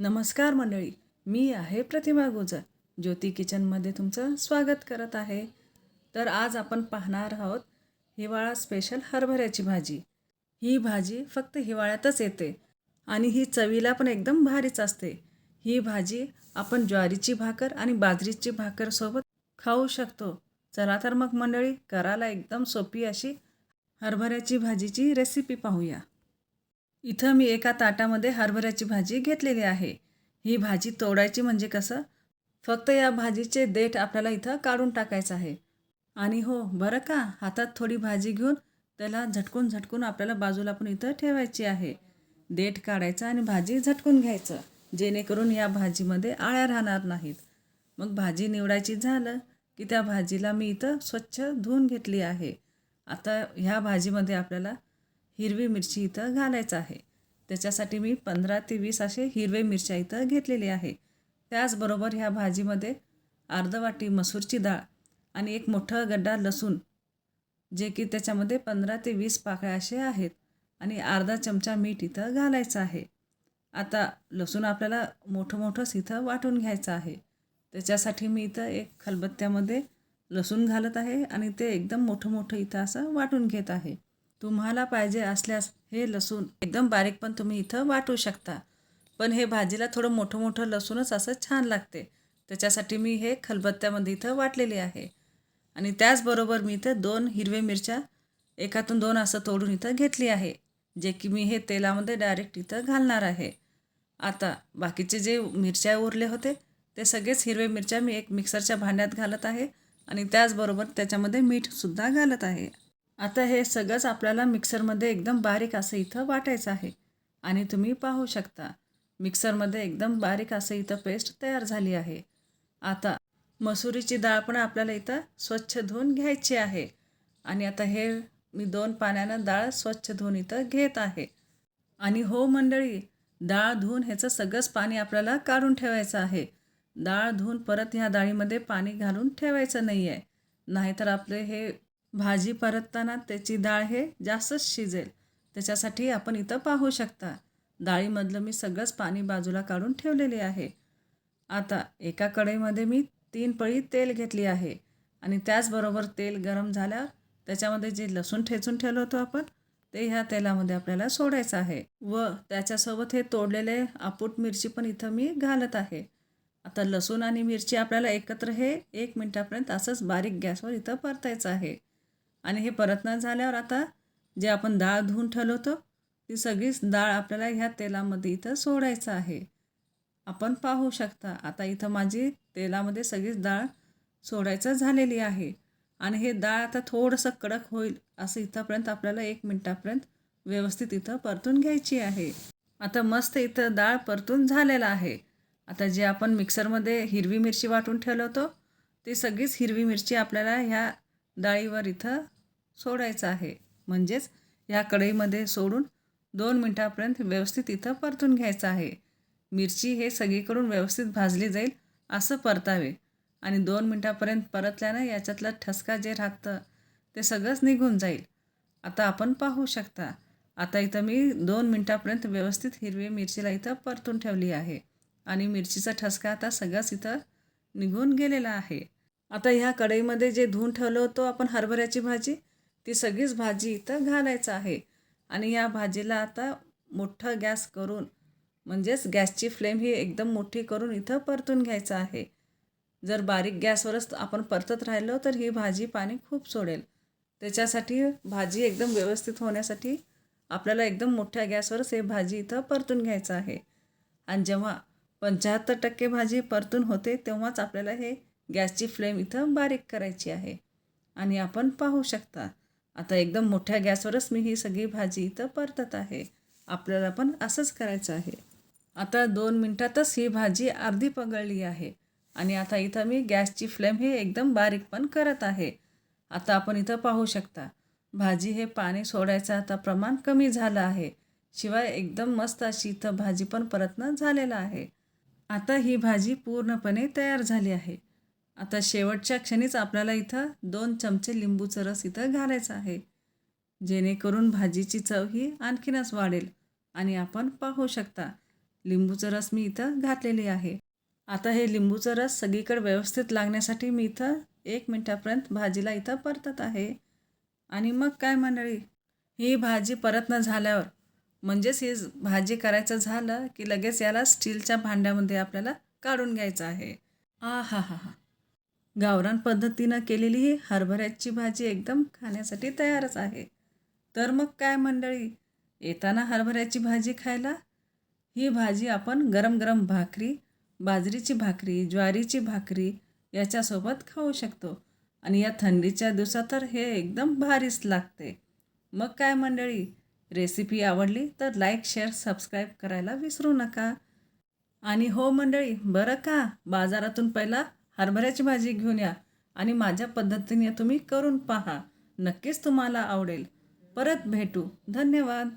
नमस्कार मंडळी, मी आहे प्रतिमा गुजर. ज्योती किचनमध्ये तुमचं स्वागत करत आहे. तर आज आपण पाहणार आहोत हिवाळा स्पेशल हरभऱ्याची भाजी. ही भाजी फक्त हिवाळ्यातच येते आणि ही चवीला पण एकदम भारीच असते. ही भाजी आपण ज्वारीची भाकर आणि बाजरीची भाकर सोबत खाऊ शकतो. चला तर मग मंडळी, करायला एकदम सोपी अशी हरभऱ्याची भाजीची रेसिपी पाहूया. इथं मी एका ताटामध्ये हरभऱ्याची भाजी घेतलेली आहे. ही भाजी तोडायची म्हणजे कसं, फक्त या भाजीचे देठ आपल्याला इथं काढून टाकायचं आहे. आणि हो बरं का, हातात थोडी भाजी घेऊन त्याला झटकून झटकून आपल्याला बाजूला पण इथं ठेवायची आहे. देठ काढायचं आणि भाजी झटकून घ्यायचं, जेणेकरून या भाजीमध्ये आळ्या राहणार नाहीत. मग भाजी निवडायची झालं की त्या भाजीला मी इथं स्वच्छ धुवून घेतली आहे. आता ह्या भाजीमध्ये आपल्याला हिरवी मिरची इथं घालायचं आहे. त्याच्यासाठी मी 15 ते 20 असे हिरवे मिरच्या इथं घेतलेली आहे. त्याचबरोबर ह्या भाजीमध्ये अर्ध वाटी मसूरची डाळ आणि एक मोठा गड्डा लसूण, जे की त्याच्यामध्ये 15 ते 20 पाकळ्या असे आहेत, आणि अर्धा चमचा मीठ इथं घालायचं आहे. आता लसूण आपल्याला मोठं मोठंच इथं वाटून घ्यायचं आहे. त्याच्यासाठी मी इथं एक खलबत्त्यामध्ये लसूण घालत आहे आणि ते एकदम मोठं मोठं इथं असं वाटून घेत आहे. तुम्हाला पाहिजे असल्यास हे लसूण एकदम बारीक पण तुम्ही इथं वाटू शकता, पण हे भाजीला थोडं मोठं मोठं लसूणच असं छान लागते. त्याच्यासाठी मी हे खलबत्त्यामध्ये इथं वाटलेले आहे. आणि त्याचबरोबर मी इथं 2 हिरवे मिरच्या एकातून 2 असं तोडून इथं घेतली आहे, जे की मी हे तेलामध्ये डायरेक्ट इथं घालणार आहे. आता बाकीचे जे मिरच्या उरले होते ते सगळेच हिरवे मिरच्या मी एक मिक्सरच्या भांड्यात घालत आहे आणि त्याचबरोबर त्याच्यामध्ये मीठसुद्धा घालत आहे. आता हे सगळंच आपल्याला मिक्सरमध्ये एकदम बारीक असं इथं वाटायचं आहे. आणि तुम्ही पाहू शकता मिक्सरमध्ये एकदम बारीक असं इथं पेस्ट तयार झाली आहे. आता मसुरीची डाळ पण आपल्याला इथं स्वच्छ धुवून घ्यायची आहे. आणि आता हे मी 2 पाण्यानं डाळ स्वच्छ धुवून इथं घेत आहे. आणि हो मंडळी, डाळ धुवून ह्याचं सगळंच पाणी आपल्याला काढून ठेवायचं आहे. डाळ धुवून परत ह्या डाळीमध्ये पाणी घालून ठेवायचं नाही आहे, नाहीतर आपले हे भाजी परतताना त्याची डाळ हे जास्तच शिजेल. त्याच्यासाठी आपण इथं पाहू शकता डाळीमधलं मी सगळंच पाणी बाजूला काढून ठेवलेले आहे. आता एका कढईमध्ये मी 3 पळी तेल घेतली आहे आणि त्याचबरोबर तेल गरम झाल्यावर त्याच्यामध्ये जे लसूण ठेचून ठेवलं होतं आपण, ते ह्या तेलामध्ये आपल्याला सोडायचं आहे. व त्याच्यासोबत हे तोडलेले आपूट मिरची पण इथं मी घालत आहे. आता लसूण आणि मिरची आपल्याला एकत्र हे 1 मिनिटापर्यंत असंच बारीक गॅसवर इथं परतायचं आहे. आणि हे परतणं झाल्यावर आता जे आपण डाळ धुवून ठेवलं होतं ती सगळीच डाळ आपल्याला ह्या तेलामध्ये इथं सोडायचं आहे. आपण पाहू शकता आता इथं माझी तेलामध्ये सगळीच डाळ सोडायचं झालेली आहे. आणि हे डाळ आता थोडंसं कडक होईल असं इथंपर्यंत आपल्याला 1 मिनिटापर्यंत व्यवस्थित इथं परतून घ्यायची आहे. आता मस्त इथं डाळ परतून झालेला आहे. आता जे आपण मिक्सरमध्ये हिरवी मिरची वाटून ठेवलं होतं ती सगळीच हिरवी मिरची आपल्याला ह्या डाळीवर इथं सोडायचं आहे. म्हणजेच ह्या कढईमध्ये सोडून 2 मिनिटापर्यंत व्यवस्थित इथं परतून घ्यायचं आहे. मिरची हे सगळीकडून व्यवस्थित भाजली जाईल असं परतावे. आणि 2 मिनिटापर्यंत परतल्यानं याच्यातलं ठसका जे राहतं ते सगळंच निघून जाईल. आता आपण पाहू शकता आता इथं मी 2 मिनिटापर्यंत व्यवस्थित हिरवी मिरचीला इथं परतून ठेवली आहे आणि मिरचीचा ठसका आता सगळंच इथं निघून गेलेला आहे. आता ह्या कढईमध्ये जे धुवून ठेवलं होतं आपण हरभऱ्याची भाजी, ती सगळीच भाजी इथं घालायचं आहे. आणि या भाजीला आता मोठा गॅस करून, म्हणजेच गॅसची फ्लेम ही एकदम मोठी करून इथं परतून घ्यायचं आहे. जर बारीक गॅसवरच आपण परतत राहिलो तर ही भाजी पाणी खूप सोडेल. त्याच्यासाठी भाजी एकदम व्यवस्थित होण्यासाठी आपल्याला एकदम मोठ्या गॅसवरच हे भाजी इथं परतून घ्यायचं आहे. आणि जेव्हा 75% भाजी परतून होते तेव्हाच आपल्याला हे गॅसची फ्लेम इथं बारीक करायची आहे. आणि आपण पाहू शकता आता एकदम मोठ्या गॅसवरच मी ही सगळी भाजी इथं परतत आहे. आपल्याला पण असंच करायचं आहे. आता 2 मिनिटातच ही भाजी अर्धी पगळली आहे. आणि आता इथं मी गॅसची फ्लेम हे एकदम बारीक पण करत आहे. आता आपण इथं पाहू शकता भाजी हे पाणी सोडायचं आता प्रमाण कमी झालं आहे. शिवाय एकदम मस्त अशी इथं भाजी पण परतणं झालेलं आहे. आता ही भाजी पूर्णपणे तयार झाली आहे. आता शेवटच्या क्षणीच आपल्याला इथं 2 चमचे लिंबूचं रस इथं घालायचा आहे, जेणेकरून भाजीची चव ही आणखीनच वाढेल. आणि आपण पाहू शकता लिंबूचा रस मी इथं घातलेली आहे. आता हे लिंबूचा रस सगळीकडे व्यवस्थित लागण्यासाठी मी इथं 1 मिनिटापर्यंत भाजीला इथं परतत आहे. आणि मग काय मंडळी, ही भाजी परतणं झाल्यावर म्हणजेच ही भाजी करायचं झालं की लगेच याला स्टीलच्या भांड्यामध्ये आपल्याला काढून घ्यायचं आहे. आ हा हा हा, गावरान पद्धतीनं केलेली ही हरभऱ्याची भाजी एकदम खाण्यासाठी तयारच आहे. तर मग काय मंडळी, येताना हरभऱ्याची भाजी खायला ही भाजी आपण गरम गरम भाकरी, बाजरीची भाकरी, ज्वारीची भाकरी याच्यासोबत खाऊ शकतो. आणि या थंडीच्या दिवसात तर हे एकदम भारीच लागते. मग काय मंडळी, रेसिपी आवडली तर लाईक, शेअर, सबस्क्राईब करायला विसरू नका. आणि हो मंडळी, बरं का, बाजारातून पहिला हरभऱ्याची भाजी घेऊन या आणि माझ्या पद्धतीने तुम्ही करून पहा. नक्कीच तुम्हाला आवडेल. परत भेटू. धन्यवाद.